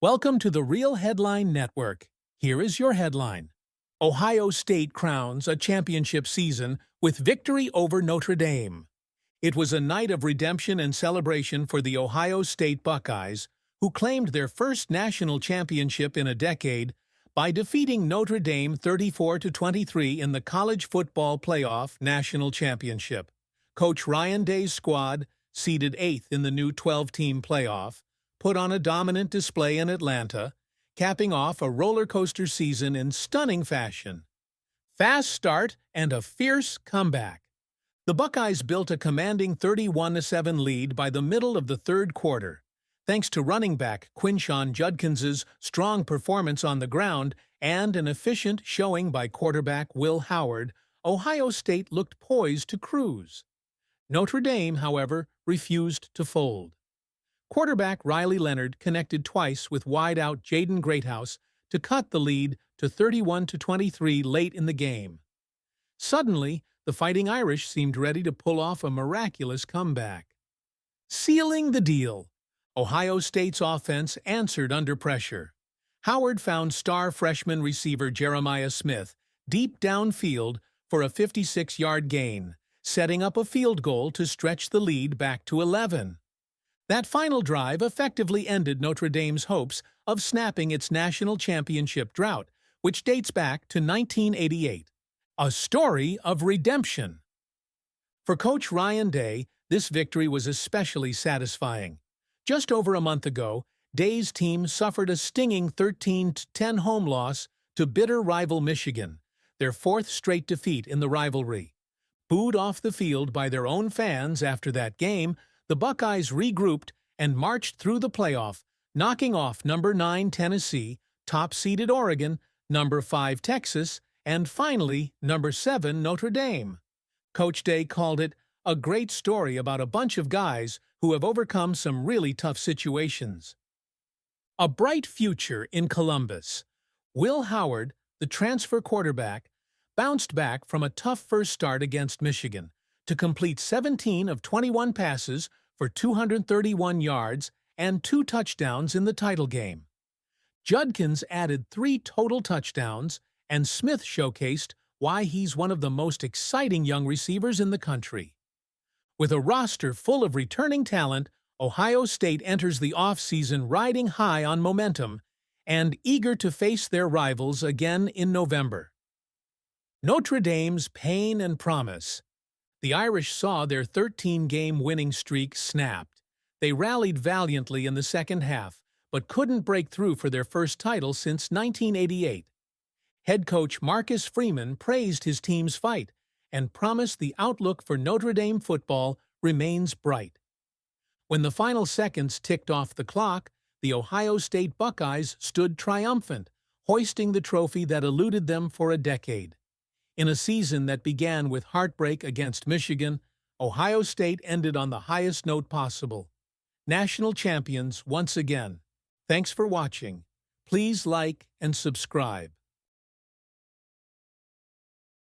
Welcome to the Real Headline Network. Here is your headline. Ohio State crowns a championship season with victory over Notre Dame. It was a night of redemption and celebration for the Ohio State Buckeyes, who claimed their first national championship in a decade by defeating Notre Dame 34-23 in the College Football Playoff National Championship. Coach Ryan Day's squad, seeded 8th in the new 12-team playoff, put on a dominant display in Atlanta, capping off a roller coaster season in stunning fashion. Fast start and a fierce comeback. The Buckeyes built a commanding 31-7 lead by the middle of the third quarter, thanks to running back Quinshon Judkins's strong performance on the ground and an efficient showing by quarterback Will Howard. Ohio State looked poised to cruise. Notre Dame, however, refused to fold. Quarterback Riley Leonard connected twice with wide-out Jaden Greathouse to cut the lead to 31-23 late in the game. Suddenly, the Fighting Irish seemed ready to pull off a miraculous comeback. Sealing the deal, Ohio State's offense answered under pressure. Howard found star freshman receiver Jeremiah Smith deep downfield for a 56-yard gain, setting up a field goal to stretch the lead back to 11. That final drive effectively ended Notre Dame's hopes of snapping its national championship drought, which dates back to 1988. A story of redemption. For Coach Ryan Day, this victory was especially satisfying. Just over a month ago, Day's team suffered a stinging 13-10 home loss to bitter rival Michigan, their fourth straight defeat in the rivalry. Booed off the field by their own fans after that game, the Buckeyes regrouped and marched through the playoff, knocking off number 9 Tennessee, top-seeded Oregon, number 5 Texas, and finally number 7 Notre Dame. Coach Day called it a great story about a bunch of guys who have overcome some really tough situations. A bright future in Columbus. Will Howard, the transfer quarterback, bounced back from a tough first start against Michigan to complete 17 of 21 passes for 231 yards and 2 touchdowns in the title game. Judkins added 3 total touchdowns, and Smith showcased why he's one of the most exciting young receivers in the country. With a roster full of returning talent, Ohio State enters the offseason riding high on momentum and eager to face their rivals again in November. Notre Dame's pain and promise. The Irish saw their 13-game winning streak snapped. They rallied valiantly in the second half, but couldn't break through for their first title since 1988. Head coach Marcus Freeman praised his team's fight and promised the outlook for Notre Dame football remains bright. When the final seconds ticked off the clock, the Ohio State Buckeyes stood triumphant, hoisting the trophy that eluded them for a decade. In a season that began with heartbreak against Michigan, Ohio State ended on the highest note possible. National champions once again. Thanks for watching. Please like and subscribe.